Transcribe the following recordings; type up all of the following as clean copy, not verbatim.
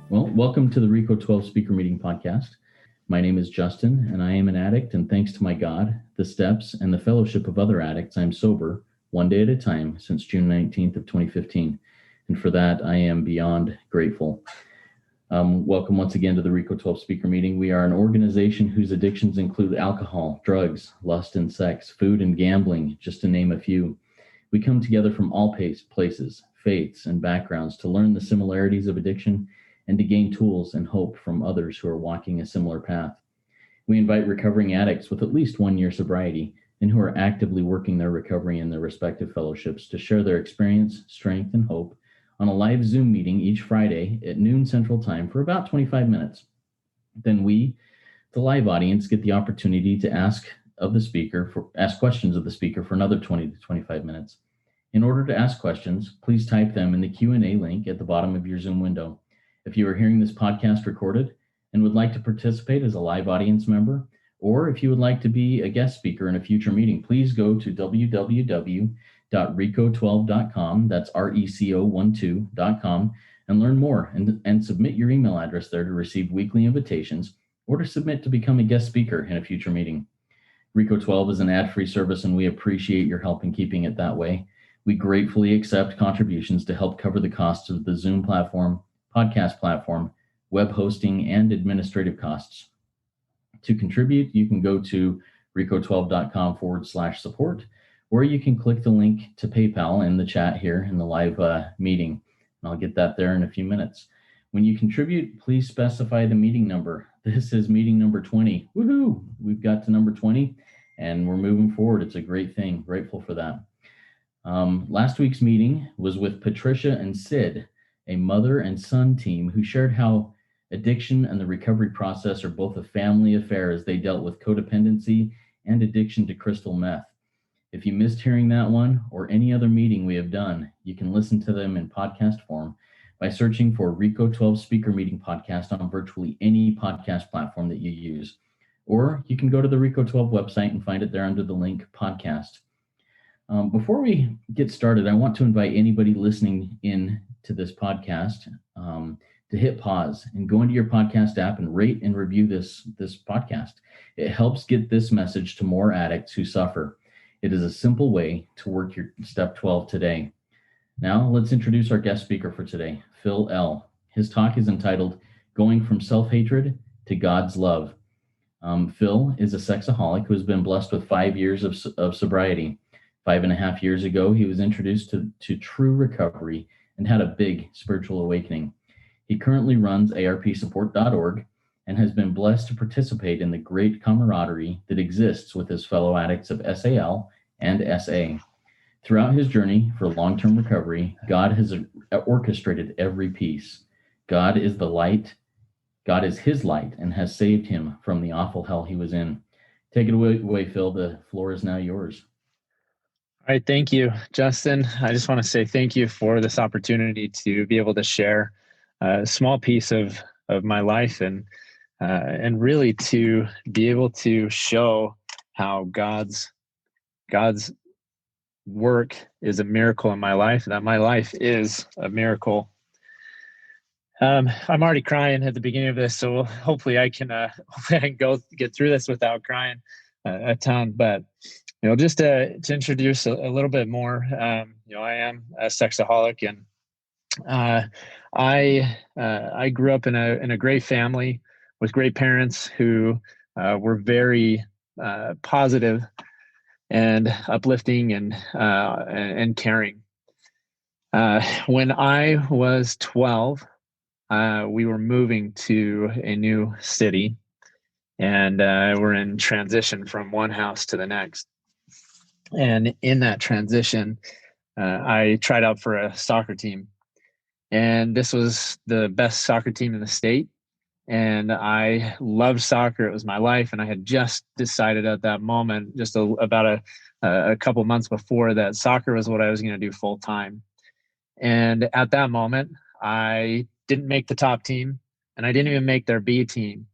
Well, welcome to the RICO 12 Speaker Meeting Podcast. My name is Justin, and I am an addict, and thanks to my God, the steps, and the fellowship of other addicts, I'm sober one day at a time since June 19th of 2015. And for that, I am beyond grateful. Welcome once again to the RICO 12 Speaker Meeting. We are an organization whose addictions include alcohol, drugs, lust and sex, food and gambling, just to name a few. We come together from all places, faiths, and backgrounds to learn the similarities of addiction and to gain tools and hope from others who are walking a similar path. We invite recovering addicts with at least 1 year sobriety and who are actively working their recovery in their respective fellowships to share their experience, strength, and hope on a live Zoom meeting each Friday at noon Central Time for about 25 minutes. Then we, the live audience, get the opportunity to ask questions of the speaker for another 20 to 25 minutes. In order to ask questions, please type them in the Q&A link at the bottom of your Zoom window. If you are hearing this podcast recorded and would like to participate as a live audience member, or if you would like to be a guest speaker in a future meeting, please go to www.reco12.com, that's RECO12.com, and learn more and submit your email address there to receive weekly invitations or to submit to become a guest speaker in a future meeting. RICO 12 is an ad-free service, and we appreciate your help in keeping it that way. We gratefully accept contributions to help cover the costs of the Zoom platform, podcast platform, web hosting, and administrative costs. To contribute, you can go to reco12.com/support, or you can click the link to PayPal in the chat here in the live meeting. And I'll get that there in a few minutes. When you contribute, please specify the meeting number. This is meeting number 20. Woohoo! We've got to number 20, and we're moving forward. It's a great thing. Grateful for that. Last week's meeting was with Patricia and Sid, a mother and son team who shared how addiction and the recovery process are both a family affair as they dealt with codependency and addiction to crystal meth. If you missed hearing that one or any other meeting we have done, you can listen to them in podcast form by searching for RICO 12 Speaker Meeting Podcast on virtually any podcast platform that you use. Or you can go to the RICO 12 website and find it there under the link podcast. Before we get started, I want to invite anybody listening in to this podcast to hit pause and go into your podcast app and rate and review this podcast. It helps get this message to more addicts who suffer. It is a simple way to work your step 12 today. Now, let's introduce our guest speaker for today, Phil L. His talk is entitled Going from Self-Hatred to God's Love. Phil is a sexaholic who has been blessed with 5 years of sobriety. 5.5 years ago, he was introduced to true recovery and had a big spiritual awakening. He currently runs arpsupport.org and has been blessed to participate in the great camaraderie that exists with his fellow addicts of SAL and SA. Throughout his journey for long-term recovery, God has orchestrated every piece. God is the light. God is his light and has saved him from the awful hell he was in. Take it away, Phil. The floor is now yours. All right. Thank you, Justin. I just want to say thank you for this opportunity to be able to share a small piece of my life and really to be able to show how God's work is a miracle in my life, that my life is a miracle. I'm already crying at the beginning of this, so hopefully I can get through this without crying a ton. But just to introduce a little bit more, I am a sexaholic, and I grew up in a great family with great parents who were very positive and uplifting and caring. When I was 12, we were moving to a new city, and we're in transition from one house to the next. And in that transition, I tried out for a soccer team. And this was the best soccer team in the state. And I loved soccer. It was my life. And I had just decided at that moment, just about a couple months before, that soccer was what I was going to do full time. And at that moment, I didn't make the top team, and I didn't even make their B team.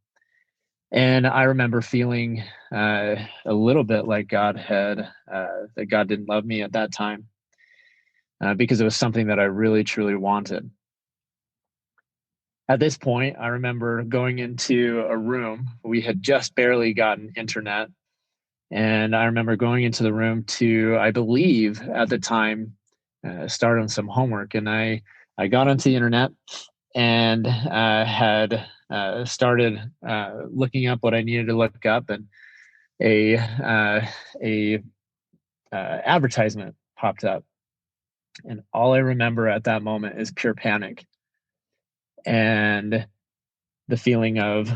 And I remember feeling a little bit like that God didn't love me at that time, because it was something that I really, truly wanted. At this point, I remember going into a room. We had just barely gotten internet. And I remember going into the room to, I believe at the time, start on some homework. And I got onto the internet and had started looking up what I needed to look up. And a advertisement popped up. And all I remember at that moment is pure panic and the feeling of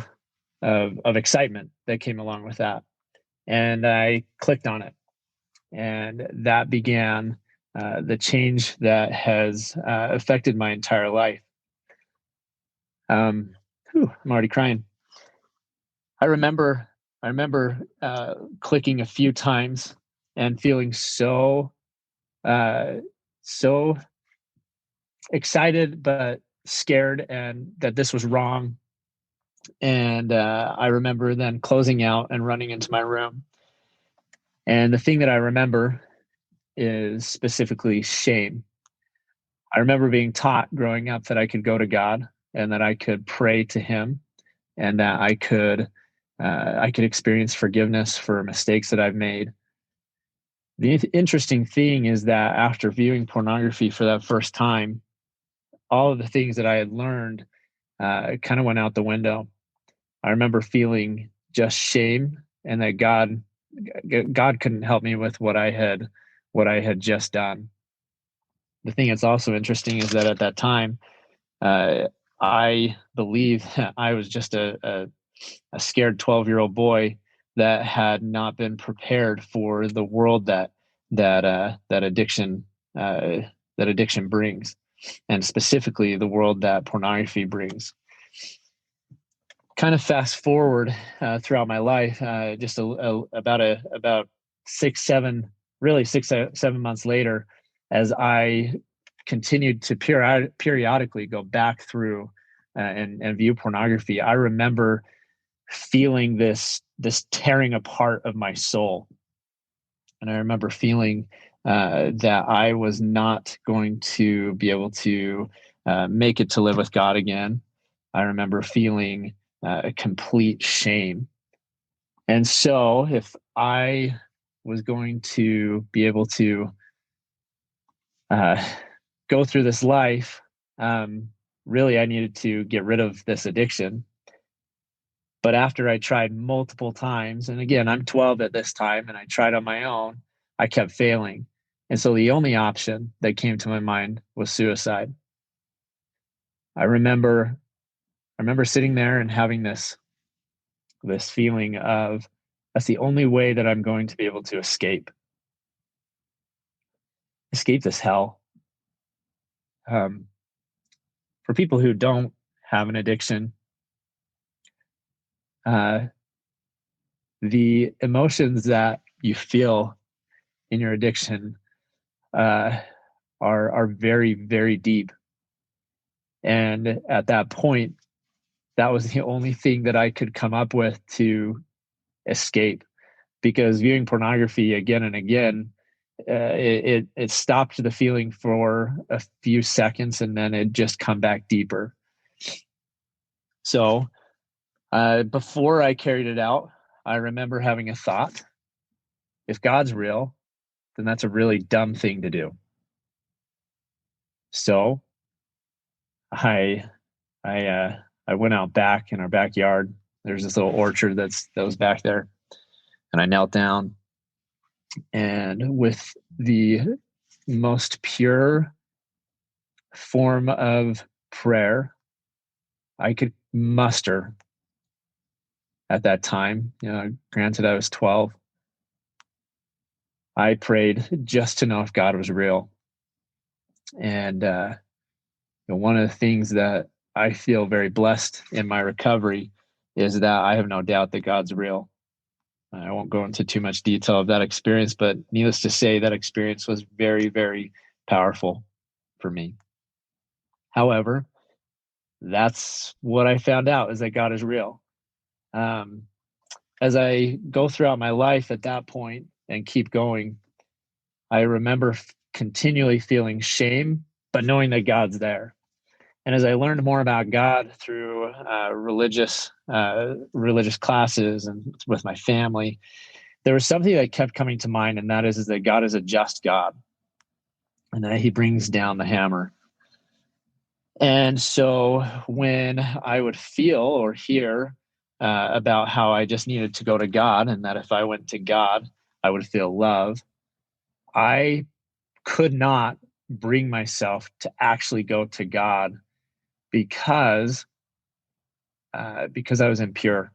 excitement that came along with that. And I clicked on it, and that began the change that has affected my entire life. I'm already crying. I remember clicking a few times and feeling so so excited but scared, and that this was wrong. And I remember then closing out and running into my room. And the thing that I remember is specifically shame. I remember being taught growing up that I could go to God and that I could pray to Him, and that I could experience forgiveness for mistakes that I've made. The interesting thing is that after viewing pornography for that first time, all of the things that I had learned kind of went out the window. I remember feeling just shame, and that God couldn't help me with what I had just done. The thing that's also interesting is that at that time, I believe I was just a scared 12-year-old boy that had not been prepared for the world that addiction brings, and specifically the world that pornography brings. Kind of fast forward throughout my life, just about 6-7 months later, as I continued to periodically go back through and view pornography, I remember feeling this tearing apart of my soul. And I remember feeling that I was not going to be able to make it to live with God again. I remember feeling a complete shame. And so if I was going to be able to go through this life, really I needed to get rid of this addiction. But after I tried multiple times, and again, I'm 12 at this time, and I tried on my own, I kept failing. And so the only option that came to my mind was suicide. I remember sitting there and having this feeling of, that's the only way that I'm going to be able to escape this hell. For people who don't have an addiction, the emotions that you feel in your addiction are very, very deep. And at that point, that was the only thing that I could come up with to escape, because viewing pornography again and again, it stopped the feeling for a few seconds, and then it just come back deeper. So before I carried it out, I remember having a thought: if God's real, then that's a really dumb thing to do. So I went out back in our backyard. There's this little orchard that was back there, and I knelt down, and with the most pure form of prayer I could muster at that time, granted I was 12, I prayed just to know if God was real. And one of the things that I feel very blessed in my recovery is that I have no doubt that God's real. I won't go into too much detail of that experience, but needless to say, that experience was very, very powerful for me. However, that's what I found out, is that God is real. As I go throughout my life at that point and keep going, I remember continually feeling shame, but knowing that God's there. And as I learned more about God through religious classes and with my family, there was something that kept coming to mind, and that is that God is a just God, and that He brings down the hammer. And so when I would feel or hear about how I just needed to go to God, and that if I went to God, I would feel love, I could not bring myself to actually go to God because I was impure.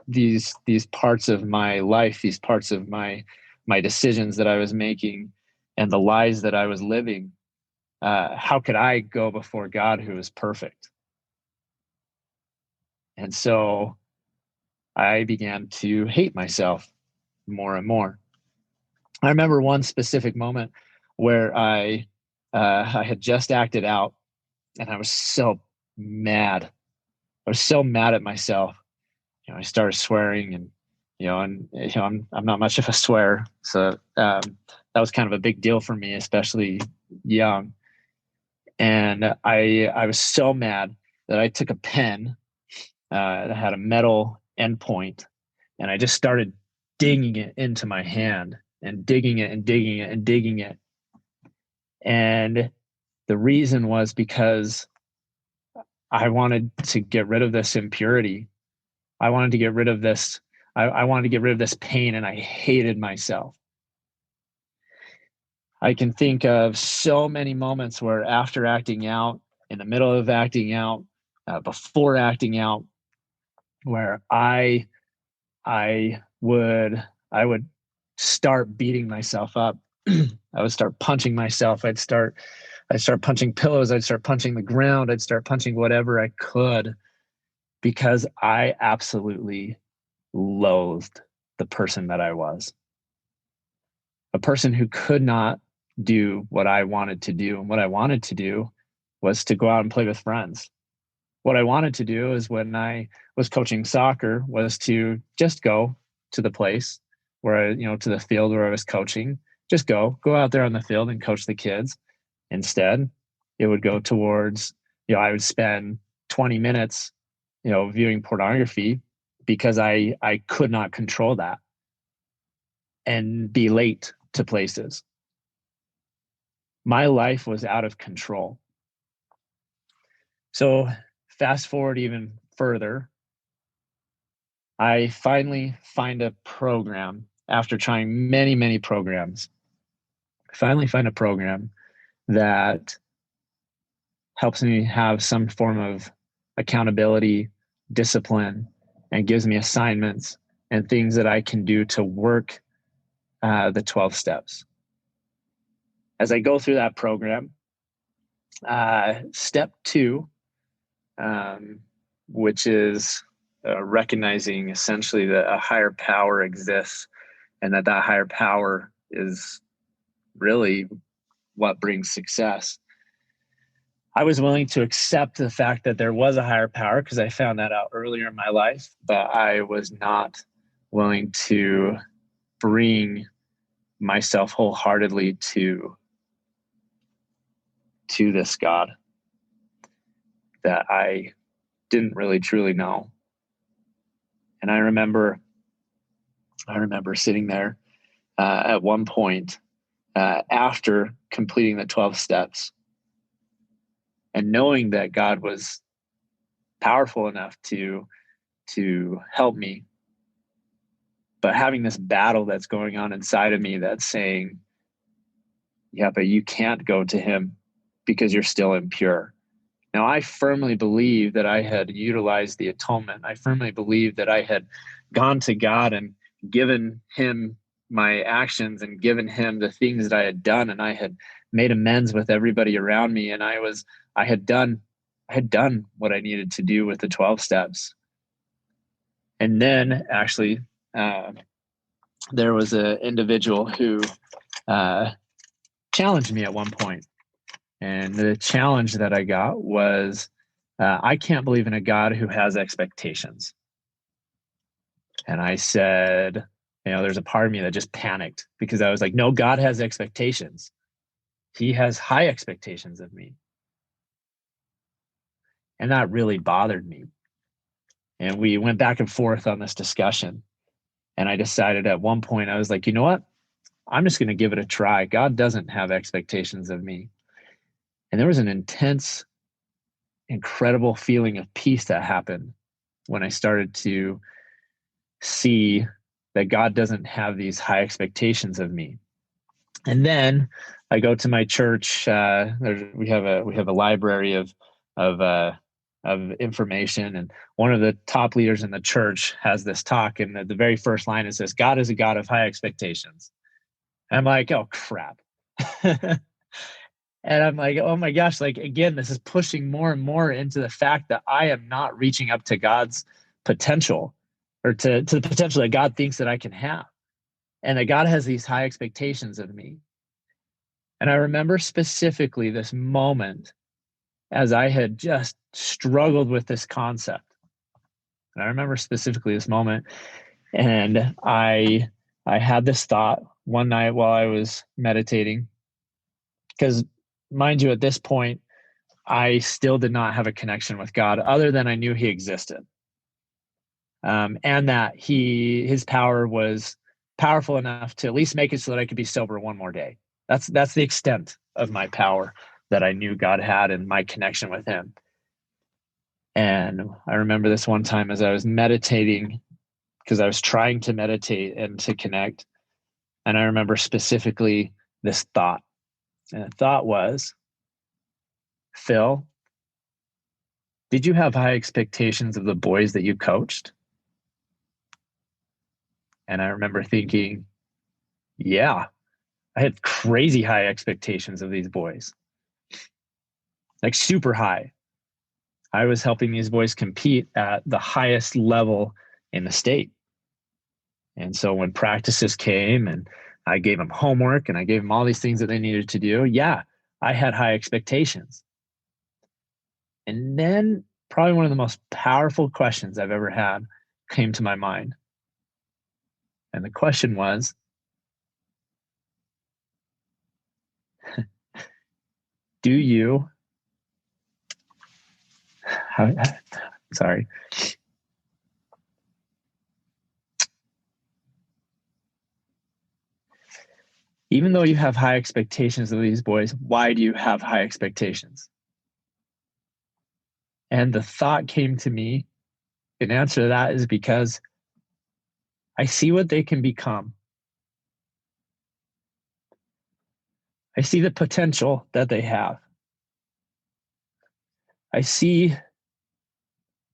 These parts of my life, these parts of my decisions that I was making, and the lies that I was living, how could I go before God who is perfect? And so I began to hate myself more and more. I remember one specific moment where I had just acted out, and I was so mad. I was so mad at myself. I started swearing, and I'm not much of a swearer, so that was kind of a big deal for me, especially young. And I was so mad that I took a pen that had a metal endpoint, and I just started digging it into my hand, and digging it and digging it and digging it. And the reason was because I wanted to get rid of this impurity. I wanted to get rid of this. I wanted to get rid of this pain, and I hated myself. I can think of so many moments where after acting out, in the middle of acting out, before acting out, where I would start beating myself up. I would start punching myself. I'd start punching pillows. I'd start punching the ground. I'd start punching whatever I could, because I absolutely loathed the person that I was. A person who could not do what I wanted to do. And what I wanted to do was to go out and play with friends. What I wanted to do is, when I was coaching soccer, was to just go to the place where to the field where I was coaching, just go out there on the field and coach the kids. Instead, it would go towards, I would spend 20 minutes, viewing pornography, because I could not control that, and be late to places. My life was out of control. So fast forward even further, I finally find a program after trying many, many programs. I finally find a program that helps me have some form of accountability, discipline, and gives me assignments and things that I can do to work the 12 steps. As I go through that program, step 2, which is recognizing essentially that a higher power exists, and that higher power is really what brings success. I was willing to accept the fact that there was a higher power, because I found that out earlier in my life, but I was not willing to bring myself wholeheartedly to this God that I didn't really truly know. And I remember sitting there at one point after completing the 12 steps, and knowing that God was powerful enough to help me, but having this battle that's going on inside of me that's saying, yeah, but you can't go to Him because you're still impure. Now, I firmly believe that I had utilized the atonement. I firmly believe that I had gone to God and given Him my actions and given Him the things that I had done, and I had made amends with everybody around me, and I had done what I needed to do with the 12 steps. And then actually, there was an individual who challenged me at one point. And the challenge that I got was, I can't believe in a God who has expectations. And I said, there's a part of me that just panicked, because I was like, no, God has expectations. he has high expectations of me. And that really bothered me. And we went back and forth on this discussion. And I decided at one point, I was like, you know what? I'm just going to give it a try. God doesn't have expectations of me. And there was an intense, incredible feeling of peace that happened when I started to see that God doesn't have these high expectations of me. And then I go to my church. We have a library of information, and one of the top leaders in the church has this talk, and the very first line is this: God is a God of high expectations. And I'm like, oh crap. And I'm like, oh my gosh, like again, this is pushing more and more into the fact that I am not reaching up to God's potential, or to the potential that God thinks that I can have. And that God has these high expectations of me. And I remember specifically this moment as I had just struggled with this concept. And I remember specifically this moment, and I had this thought one night while I was meditating, because mind you, at this point, I still did not have a connection with God other than I knew he existed. And that his power was powerful enough to at least make it so that I could be sober one more day. That's the extent of my power that I knew God had and my connection with him. And I remember this one time as I was meditating, because I was trying to meditate and to connect. And I remember specifically this thought. And the thought was, Phil, did you have high expectations of the boys that you coached? And I remember thinking, yeah, I had crazy high expectations of these boys, like super high. I was helping these boys compete at the highest level in the state. And so when practices came and I gave them homework and I gave them all these things that they needed to do, yeah, I had high expectations. And then probably one of the most powerful questions I've ever had came to my mind. And the question was, do you, sorry, even though you have high expectations of these boys, why do you have high expectations? And the thought came to me, in answer to that is because I see what they can become. I see the potential that they have. I see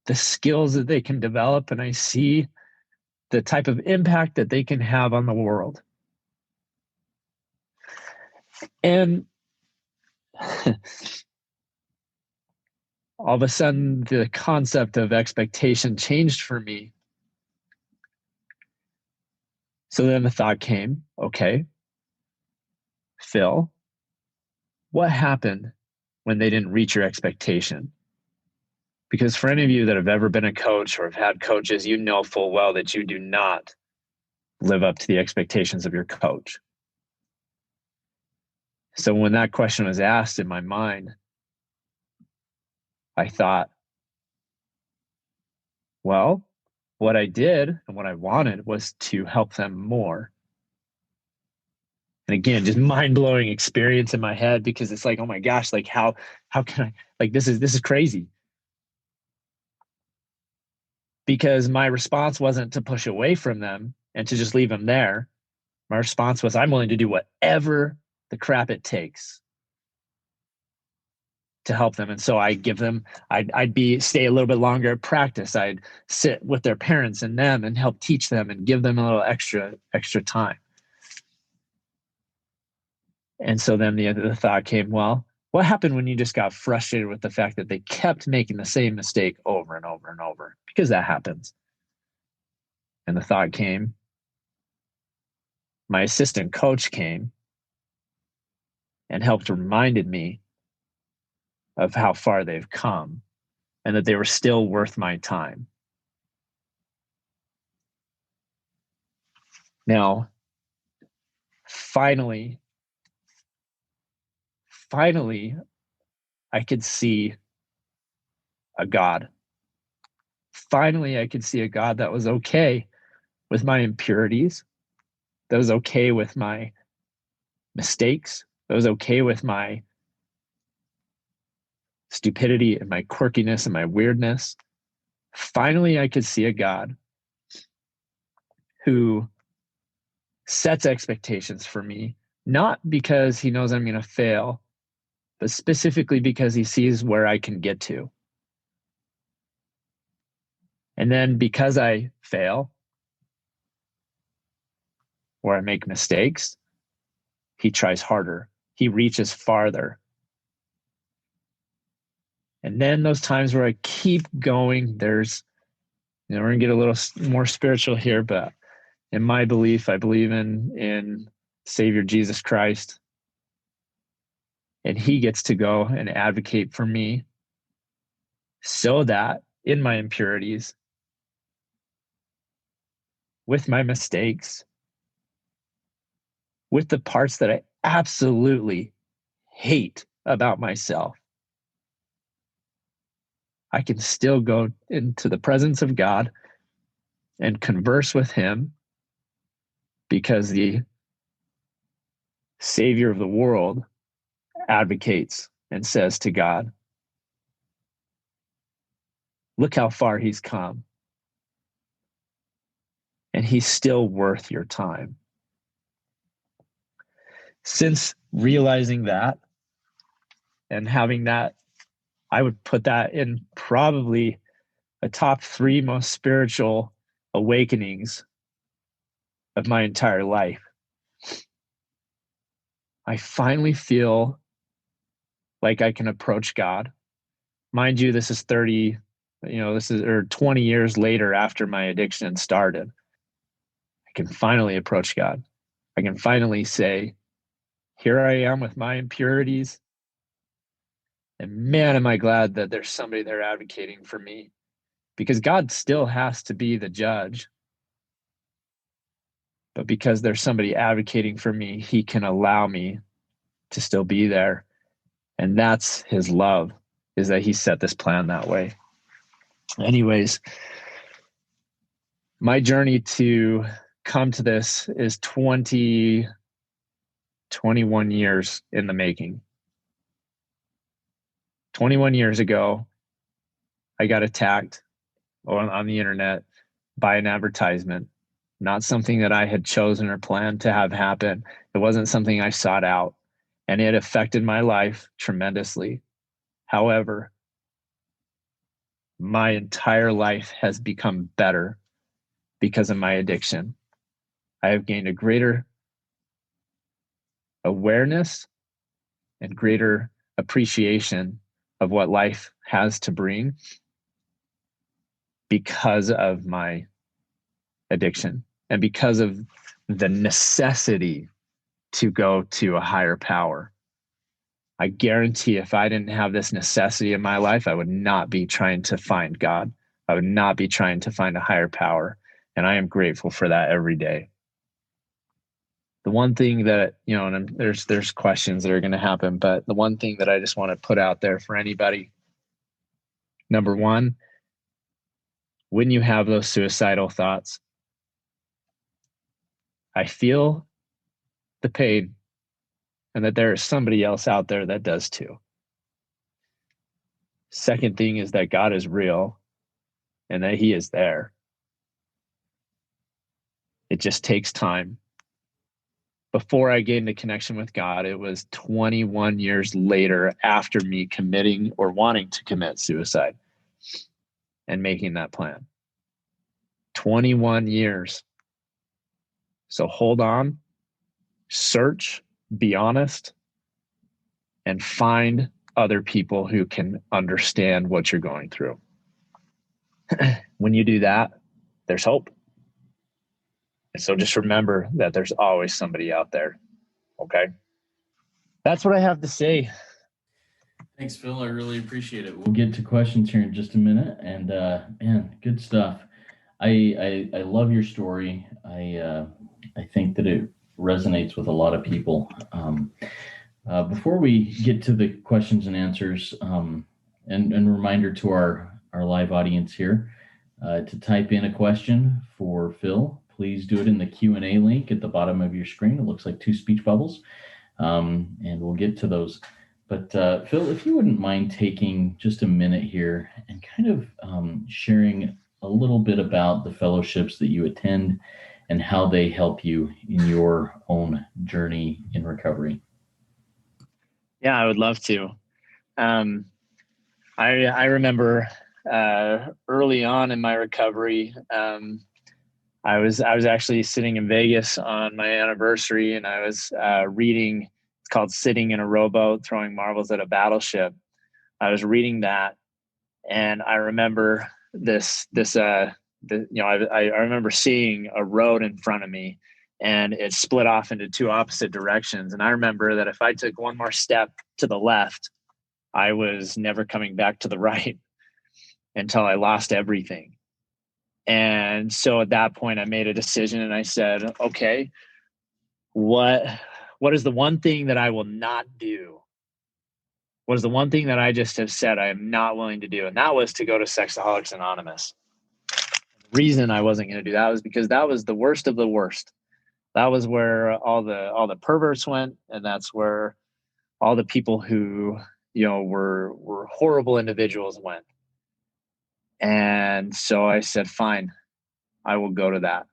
the skills that they can develop, and I see the type of impact that they can have on the world. And all of a sudden, the concept of expectation changed for me. So then the thought came, okay, Phil, what happened when they didn't reach your expectation? Because for any of you that have ever been a coach or have had coaches, you know full well that you do not live up to the expectations of your coach. So when that question was asked in my mind, I thought, well, what I did and what I wanted was to help them more. And again, just mind-blowing experience in my head, because it's like, oh my gosh, like how can I, like this is crazy. Because my response wasn't to push away from them and to just leave them there. My response was, I'm willing to do whatever the crap it takes to help them. And so I give them, I'd stay a little bit longer at practice. I'd sit with their parents and them and help teach them and give them a little extra time. And so then the thought came, well, what happened when you just got frustrated with the fact that they kept making the same mistake over and over and over? Because that happens. And the thought came, my assistant coach came and helped reminded me of how far they've come and that they were still worth my time. Now, finally, finally I could see a God. Finally, I could see a God that was okay with my impurities, that was okay with my mistakes, that was okay with my stupidity and my quirkiness and my weirdness. Finally, I could see a God who sets expectations for me, not because he knows I'm going to fail, but specifically because he sees where I can get to. And then because I fail or I make mistakes, he tries harder. He reaches farther. And then those times where I keep going, there's, we're going to get a little more spiritual here, but in my belief, I believe in Savior Jesus Christ. And he gets to go and advocate for me so that in my impurities, with my mistakes, with the parts that I absolutely hate about myself, I can still go into the presence of God and converse with him, because the Savior of the world advocates and says to God, look how far he's come, and he's still worth your time. Since realizing that and having that, I would put that in probably a top 3 most spiritual awakenings of my entire life. I finally feel like I can approach God. Mind you, this is 20 years later after my addiction started. I can finally approach God. I can finally say, here I am with my impurities. And man, am I glad that there's somebody there advocating for me, because God still has to be the judge. But because there's somebody advocating for me, he can allow me to still be there. And that's his love, is that he set this plan that way. Anyways, my journey to come to this is 21 years in the making. 21 years ago, I got attacked on the internet by an advertisement, not something that I had chosen or planned to have happen. It wasn't something I sought out, and it affected my life tremendously. However, my entire life has become better because of my addiction. I have gained a greater awareness and greater appreciation of what life has to bring because of my addiction and because of the necessity to go to a higher power. I guarantee if I didn't have this necessity in my life, I would not be trying to find God. I would not be trying to find a higher power. And I am grateful for that every day. The one thing that, and there's questions that are going to happen, but the one thing that I just want to put out there for anybody, number one, when you have those suicidal thoughts, I feel the pain, and that there is somebody else out there that does too. Second thing is that God is real and that he is there. It just takes time. Before I gained a connection with God, it was 21 years later after me committing or wanting to commit suicide and making that plan. 21 years. So hold on, search, be honest, and find other people who can understand what you're going through. When you do that, there's hope. And so just remember that there's always somebody out there. Okay. That's what I have to say. Thanks, Phil. I really appreciate it. We'll get to questions here in just a minute. And man, good stuff. I love your story. I think that it resonates with a lot of people. Before we get to the questions and answers, and reminder to our live audience here, to type in a question for Phil, please do it in the Q&A link at the bottom of your screen. It looks like 2 speech bubbles, and we'll get to those. But Phil, if you wouldn't mind taking just a minute here and kind of sharing a little bit about the fellowships that you attend and how they help you in your own journey in recovery. Yeah, I would love to. I remember early on in my recovery, I was actually sitting in Vegas on my anniversary, and I was reading. It's called "Sitting in a Rowboat, Throwing Marbles at a Battleship." I was reading that, and I remember I remember seeing a road in front of me, and it split off into 2 opposite directions. And I remember that if I took one more step to the left, I was never coming back to the right until I lost everything. And so at that point, I made a decision, and I said, okay, what is the one thing that I will not do? What is the one thing that I just have said I am not willing to do? And that was to go to Sexaholics Anonymous. The reason I wasn't going to do that was because that was the worst of the worst. That was where all the perverts went, and that's where all the people who were horrible individuals went. And so I said, fine, I will go to that.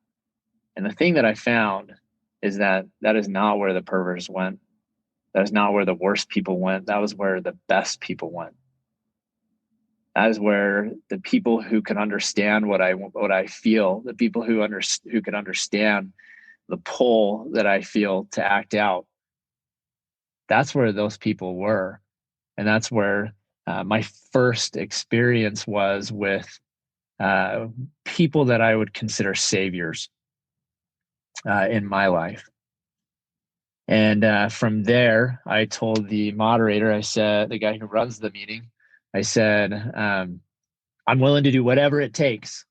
And the thing that I found is that is not where the perverts went. That is not where the worst people went. That was where the best people went. That is where the people who can understand what I feel, the people who can understand the pull that I feel to act out. That's where those people were. And that's where my first experience was with people that I would consider saviors in my life. And from there, I told the moderator, I said, the guy who runs the meeting, I said, I'm willing to do whatever it takes.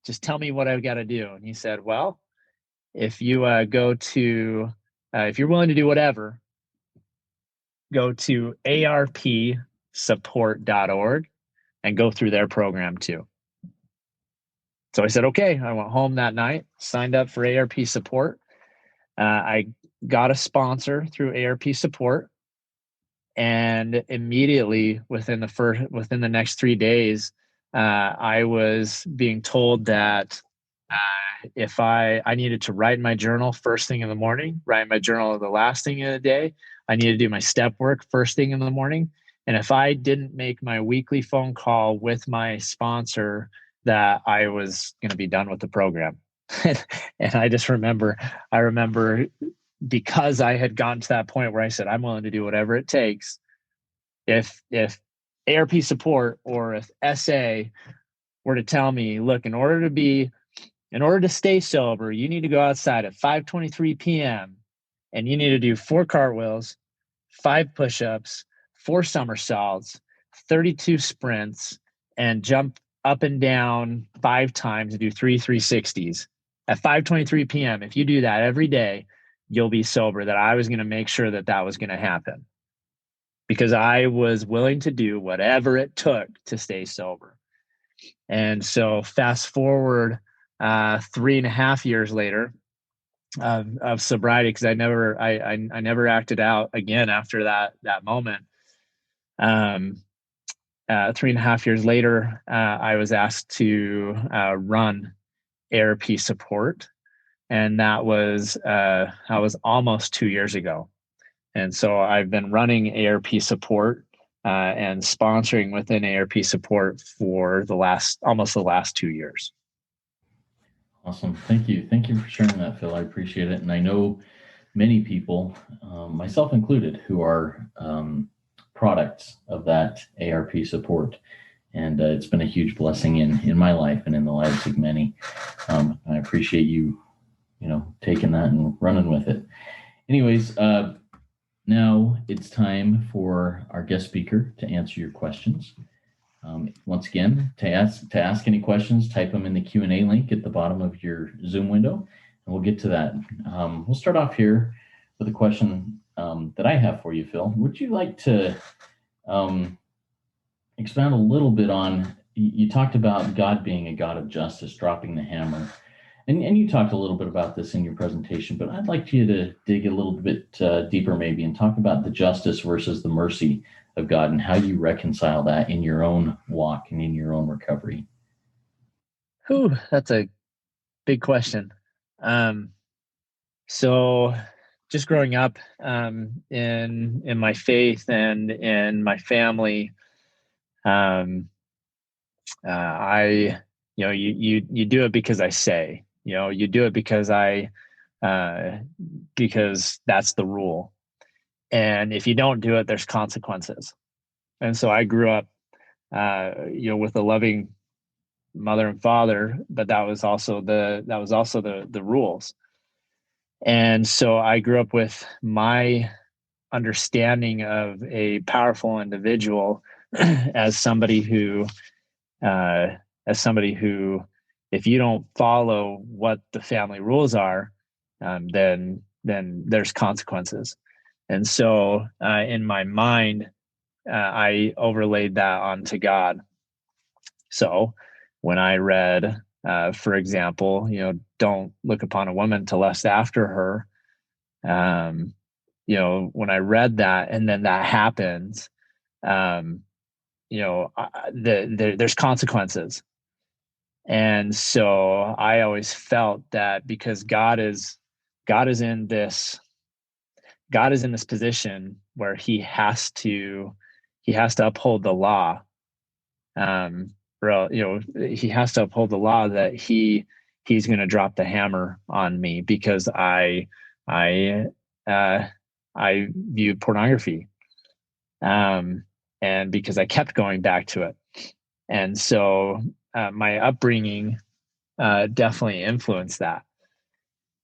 Just tell me what I've got to do. And he said, well, if you if you're willing to do whatever, go to arpsupport.org and go through their program too. So I said, okay. I went home that night, signed up for ARP support. I got a sponsor through ARP support, and immediately within the next 3 days, I was being told that if I needed to write in my journal first thing in the morning, write in my journal the last thing of the day, I needed to do my step work first thing in the morning. And if I didn't make my weekly phone call with my sponsor, that I was going to be done with the program. And I remember because I had gotten to that point where I said, I'm willing to do whatever it takes. If ARP support or if SA were to tell me, look, in order to stay sober, you need to go outside at 5:23 p.m. and you need to do 4 cartwheels, 5 push-ups, 4 somersaults, 32 sprints, and jump up and down 5 times and do 3 360s. At 5:23 p.m., if you do that every day, you'll be sober. That I was going to make sure that was going to happen, because I was willing to do whatever it took to stay sober. And so fast forward 3.5 years later of sobriety, because I never acted out again after that moment. 3.5 years later, I was asked to run ARP support, and that was almost 2 years ago. And so I've been running ARP support and sponsoring within ARP support for almost the last 2 years. Awesome. Thank you. Thank you for sharing that, Phil. I appreciate it. And I know many people, myself included, who are products of that ARP support. And it's been a huge blessing in my life and in the lives of many. I appreciate you taking that and running with it. Anyways, now it's time for our guest speaker to answer your questions. Once again, to ask any questions, type them in the Q&A link at the bottom of your Zoom window, and we'll get to that. We'll start off here with a question that I have for you, Phil. Would you like to um, expound a little bit on? You talked about God being a God of justice, dropping the hammer, and you talked a little bit about this in your presentation. But I'd like you to dig a little bit deeper, maybe, and talk about the justice versus the mercy of God and how you reconcile that in your own walk and in your own recovery. Whew, that's a big question. So just growing up in my faith and in my family, um, I you do it because I say, you do it because that's the rule, and if you don't do it, there's consequences. And so I grew up, with a loving mother and father, but that was also the rules. And so I grew up with my understanding of a powerful individual as somebody who, uh, if you don't follow what the family rules are, then there's consequences. And so in my mind, I overlaid that onto God. So when I read, for example, don't look upon a woman to lust after her, um, when I read that and then that happens, um, there's consequences. And so I always felt that because God is in this God is in this position where he has to uphold the law. He has to uphold the law that he's going to drop the hammer on me because I uh, I viewed pornography, and because I kept going back to it, and so my upbringing definitely influenced that,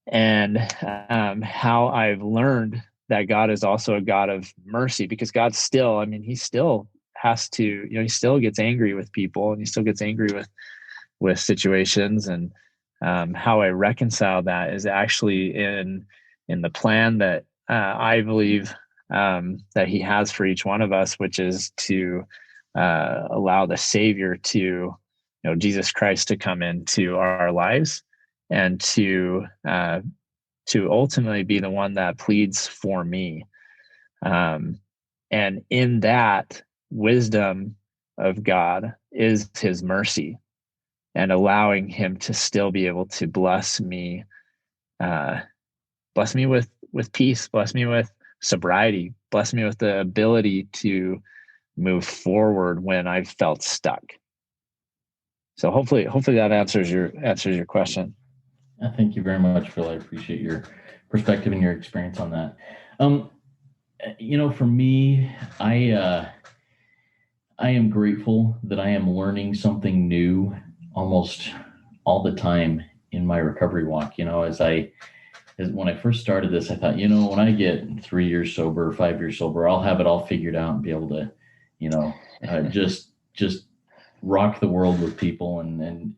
and how I've learned that God is also a God of mercy, because God still, he still has to, he still gets angry with people, and he still gets angry with situations. And how I reconcile that is actually in the plan that I believe that he has for each one of us, which is to allow the Savior to, Jesus Christ, to come into our lives and to ultimately be the one that pleads for me. And in that wisdom of God is his mercy, and allowing him to still be able to bless me with peace, bless me with sobriety, bless me with the ability to move forward when I've felt stuck. So hopefully that answers your question. Thank you very much, Phil. I appreciate your perspective and your experience on that. Um, for me, I am grateful that I am learning something new almost all the time in my recovery walk. As when I first started this, I thought, when I get 3 years sober, 5 years sober, I'll have it all figured out and be able to, just rock the world with people and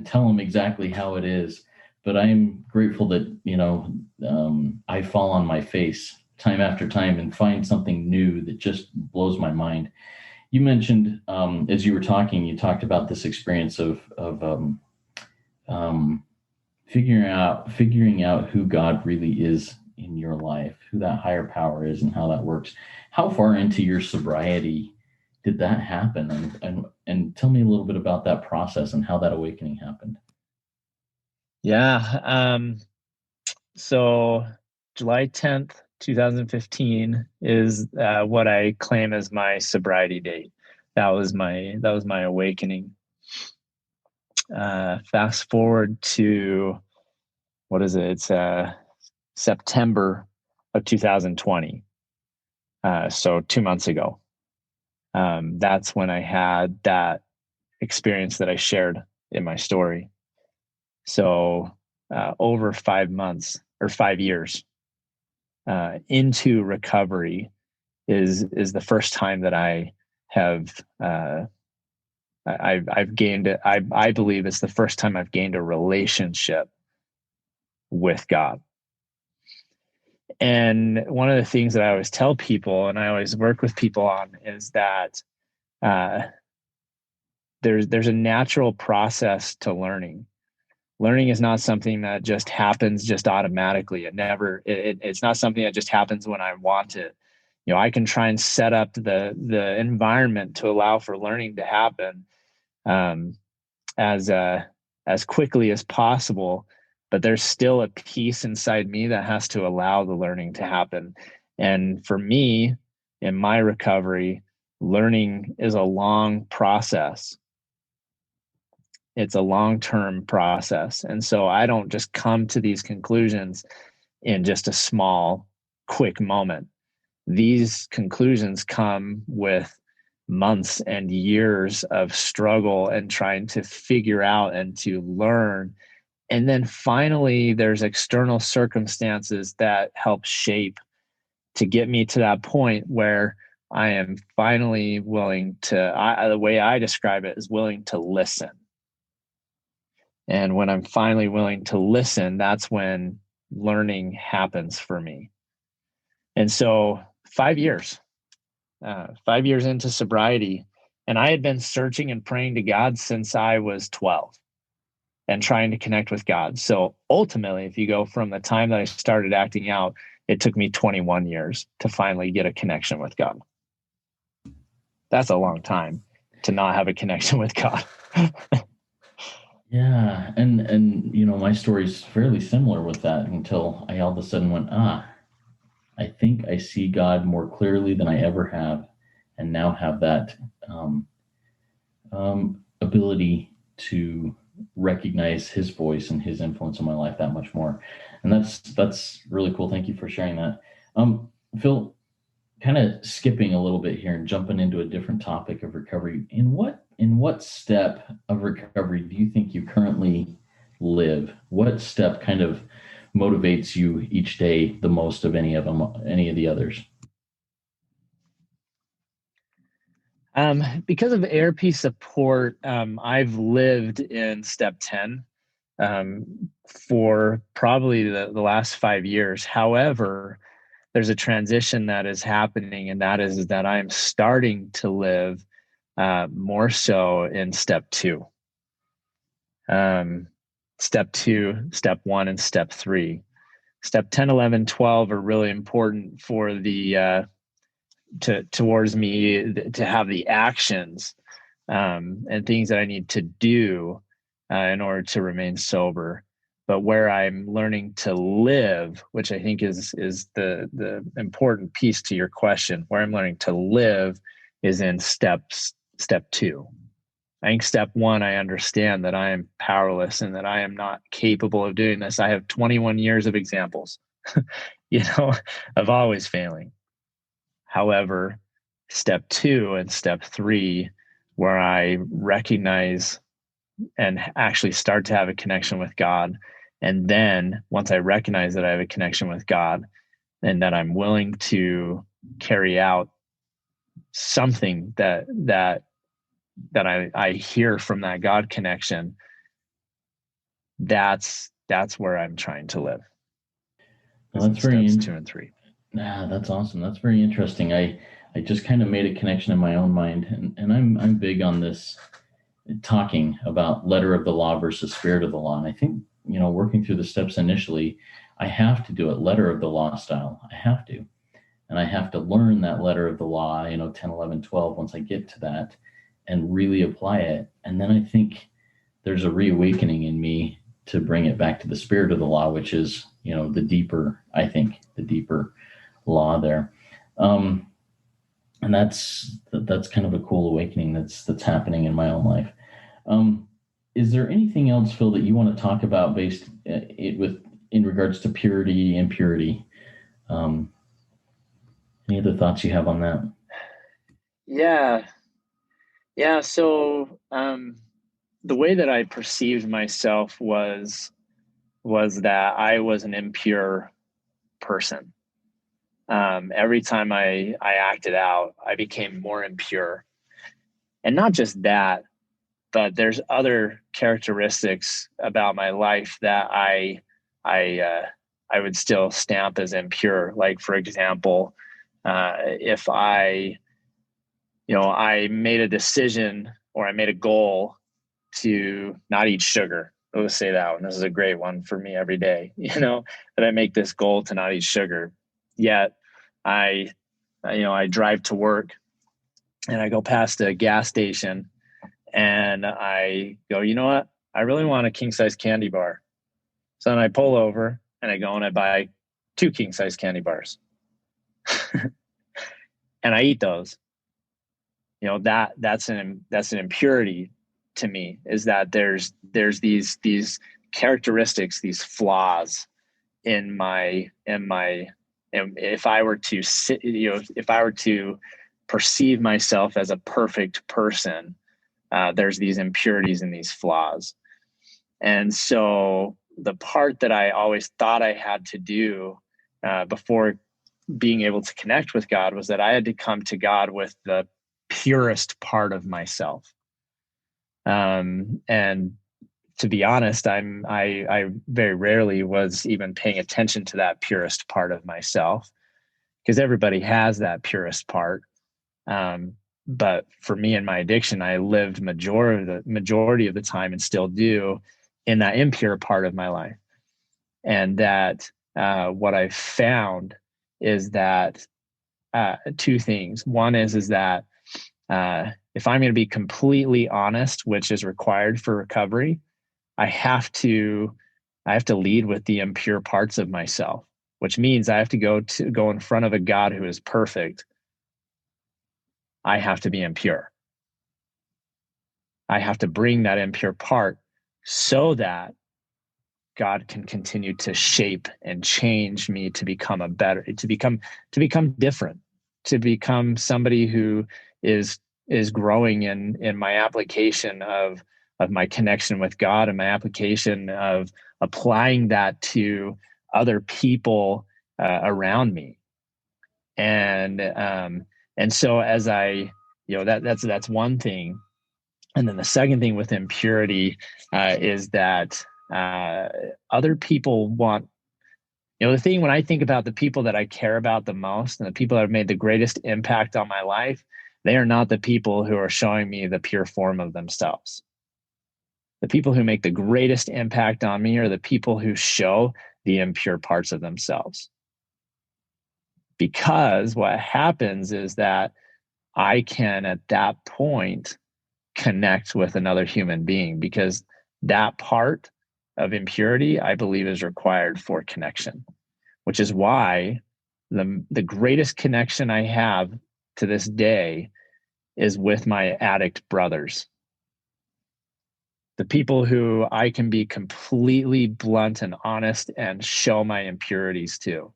tell them exactly how it is. But I'm grateful that I fall on my face time after time and find something new that just blows my mind. You mentioned, as you were talking, you talked about this experience of um, figuring out who God really is in your life, who that higher power is, and how that works. How far into your sobriety did that happen? And tell me a little bit about that process and how that awakening happened. Yeah. So July 10th, 2015 is what I claim as my sobriety date. That was my awakening. Fast forward to, what is it? It's September of 2020. So 2 months ago. That's when I had that experience that I shared in my story. So over 5 months or 5 years into recovery is the first time that I have I've gained it. I believe it's the first time I've gained a relationship with God. And one of the things that I always tell people, and I always work with people on, is that uh, there's a natural process to learning. Learning is not something that just happens just automatically. It's not something that just happens when I want it. I can try and set up the environment to allow for learning to happen, um, as as quickly as possible, but there's still a piece inside me that has to allow the learning to happen. And for me, in my recovery, learning is a long process. It's a long-term process. And so I don't just come to these conclusions in just a small, quick moment. These conclusions come with months and years of struggle and trying to figure out and to learn. And then finally, there's external circumstances that help shape to get me to that point where I am finally willing to, the way I describe it is willing to listen. And when I'm finally willing to listen, that's when learning happens for me. And so 5 years, 5 years into sobriety, and I had been searching and praying to God since I was 12 and trying to connect with God. So ultimately, if you go from the time that I started acting out, it took me 21 years to finally get a connection with God. That's a long time to not have a connection with God. Yeah, and my story's fairly similar with that until I all of a sudden went, I think I see God more clearly than I ever have, and now have that ability to recognize His voice and His influence in my life that much more, and that's really cool. Thank you for sharing that, Phil. Kind of skipping a little bit here and jumping into a different topic of recovery. In what step of recovery do you think you currently live? What step kind of motivates you each day the most of any of the others? Because of ARP support, I've lived in step 10 for probably the last 5 years. However, there's a transition that is happening, and that is that I'm starting to live more so in step 2. Step 2, step 1, and step 3. Step 10, 11, 12 are really important for the towards me to have the actions and things that I need to do in order to remain sober. But where I'm learning to live, which I think is the important piece to your question, where I'm learning to live is in step 2. I think step 1, I understand that I am powerless and that I am not capable of doing this. I have 21 years of examples, of always failing. However, step 2 and step 3, where I recognize and actually start to have a connection with God. And then once I recognize that I have a connection with God and that I'm willing to carry out something that I hear from that God connection, that's where I'm trying to live. Well, that's very steps 2 and 3. That's awesome. That's very interesting. I just kind of made a connection in my own mind, and I'm big on this talking about letter of the law versus spirit of the law. And I think, working through the steps initially, I have to do it letter of the law style. I have to. And I have to learn that letter of the law, 10, 11, 12, once I get to that and really apply it. And then I think there's a reawakening in me to bring it back to the spirit of the law, which is, the deeper law there. And that's kind of a cool awakening that's happening in my own life. Is there anything else, Phil, that you want to talk about in regards to purity, impurity? Any other thoughts you have on that? Yeah. So the way that I perceived myself was that I was an impure person. Every time I acted out, I became more impure. And not just that, but there's other characteristics about my life that I I would still stamp as impure. Like, for example, if I made a decision or I made a goal to not eat sugar. Let's say that one. This is a great one for me every day, that I make this goal to not eat sugar. Yet I drive to work and I go past a gas station and I go, you know what? I really want a king size candy bar. So then I pull over and I go and I buy 2 king size candy bars and I eat those. That's an impurity to me, is that there's these characteristics, these flaws in my if I were to if I were to perceive myself as a perfect person, there's these impurities and these flaws. And so the part that I always thought I had to do before being able to connect with God was that I had to come to God with the purest part of myself. And to be honest, I very rarely was even paying attention to that purest part of myself, because everybody has that purest part. But for me and my addiction, I lived majority of the time, and still do, in that impure part of my life. And that what I've found is that 2 things. One is that if I'm going to be completely honest, which is required for recovery, I have to lead with the impure parts of myself, which means I have to go in front of a God who is perfect. I have to be impure. I have to bring that impure part so that God can continue to shape and change me to become to become different, to become somebody who is growing in my application of my connection with God, and my application of applying that to other people around me. And so as that's one thing. And then the second thing with impurity is that other people want, the thing when I think about the people that I care about the most and the people that have made the greatest impact on my life, they are not the people who are showing me the pure form of themselves. The people who make the greatest impact on me are the people who show the impure parts of themselves. Because what happens is that I can, at that point, connect with another human being, because that part of impurity, I believe, is required for connection, which is why the greatest connection I have to this day is with my addict brothers. The people who I can be completely blunt and honest and show my impurities to.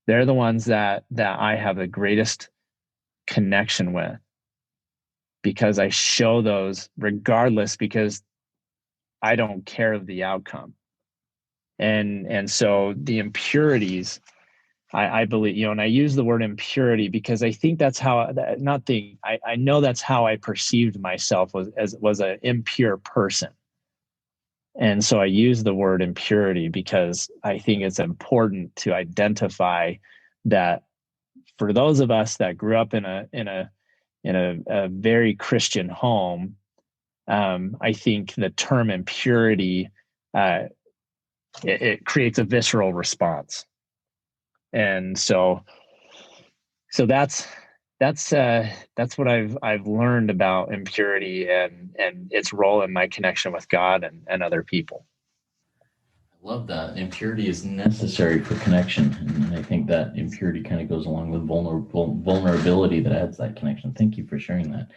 They're the ones that I have the greatest connection with, because I show those regardless, because I don't care of the outcome. And so the impurities, I believe, and I use the word impurity because I think that's how, I know that's how I perceived myself, was an impure person. And so I use the word impurity because I think it's important to identify that for those of us that grew up in a very Christian home, I think the term impurity, it creates a visceral response. And so that's what I've learned about impurity and its role in my connection with God and other people. I love that. Impurity is necessary for connection. And I think that impurity kind of goes along with vulnerability that adds that connection. Thank you for sharing that.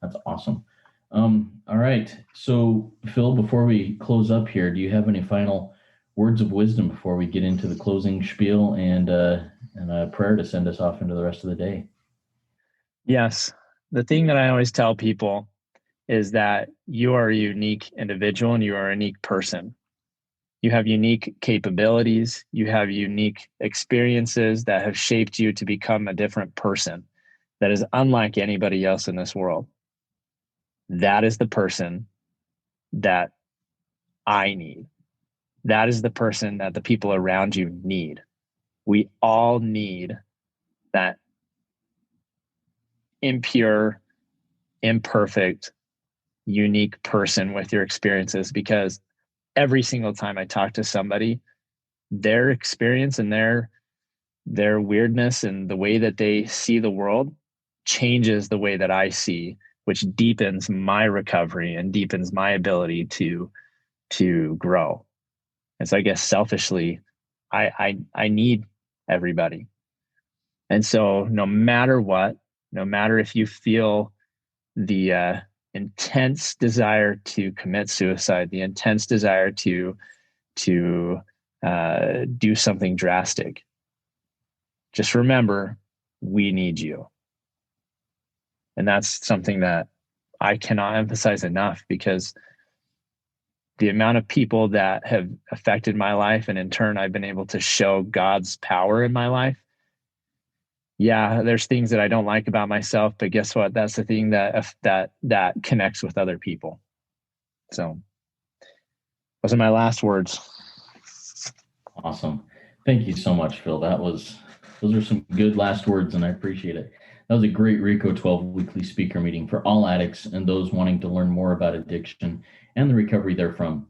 That's awesome. All right. So, Phil, before we close up here, do you have any final words of wisdom before we get into the closing spiel and a prayer to send us off into the rest of the day? Yes. The thing that I always tell people is that you are a unique individual and you are a unique person. You have unique capabilities. You have unique experiences that have shaped you to become a different person that is unlike anybody else in this world. That is the person that I need. that is the person that the people around you need. We all need that impure, imperfect, unique person with your experiences, because every single time I talk to somebody, their experience and their weirdness and the way that they see the world changes the way that I see, which deepens my recovery and deepens my ability to grow. And so I guess selfishly, I need everybody. And so no matter what, no matter if you feel the intense desire to commit suicide, the intense desire to do something drastic, just remember, we need you. And that's something that I cannot emphasize enough, because the amount of people that have affected my life, and in turn, I've been able to show God's power in my life. Yeah, there's things that I don't like about myself, but guess what? That's the thing that connects with other people. So those are my last words. Awesome. Thank you so much, Phil. Those are some good last words, and I appreciate it. That was a great RICO 12 weekly speaker meeting for all addicts and those wanting to learn more about addiction and the recovery therefrom.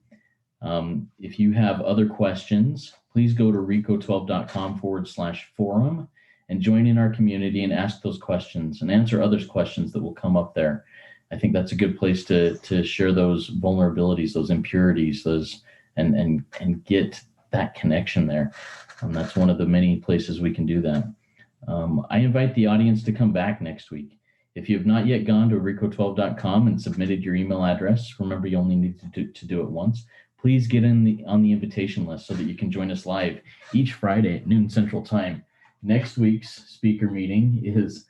If you have other questions, please go to rico12.com/forum and join in our community and ask those questions and answer others' questions that will come up there. I think that's a good place to share those vulnerabilities, those impurities, and get that connection there. That's one of the many places we can do that. I invite the audience to come back next week. If you have not yet gone to rico12.com and submitted your email address, remember you only need to do it once. Please get on the invitation list so that you can join us live each Friday at noon Central Time. Next week's speaker meeting is,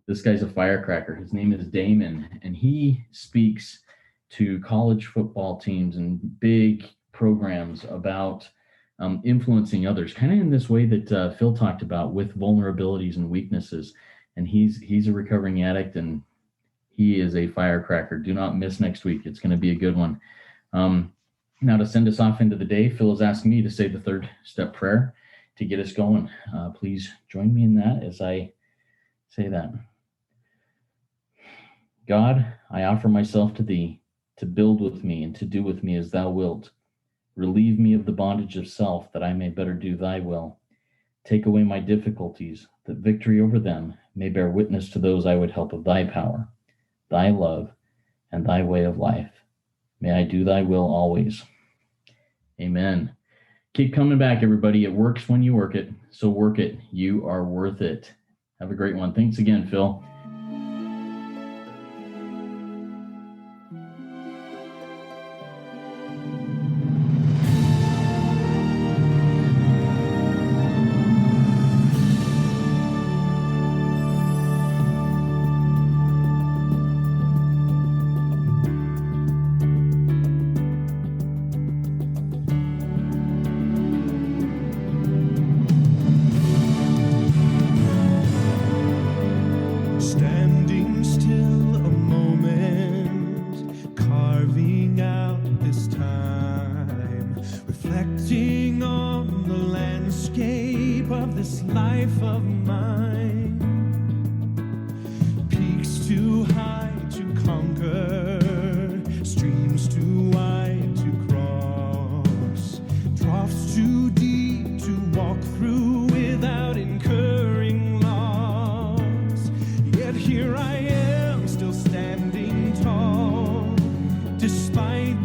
this guy's a firecracker. His name is Damon, and he speaks to college football teams and big programs about influencing others, kind of in this way that Phil talked about, with vulnerabilities and weaknesses. And he's a recovering addict, and he is a firecracker. Do not miss next week. It's going to be a good one. Now, to send us off into the day, Phil has asked me to say the third step prayer to get us going. Please join me in that as I say that. God, I offer myself to thee, to build with me and to do with me as thou wilt. Relieve me of the bondage of self, that I may better do thy will. Take away my difficulties, that victory over them may bear witness to those I would help of thy power, thy love, and thy way of life. May I do thy will always. Amen. Keep coming back, everybody. It works when you work it, so work it. You are worth it. Have a great one. Thanks again, Phil. Here I am, still standing tall, despite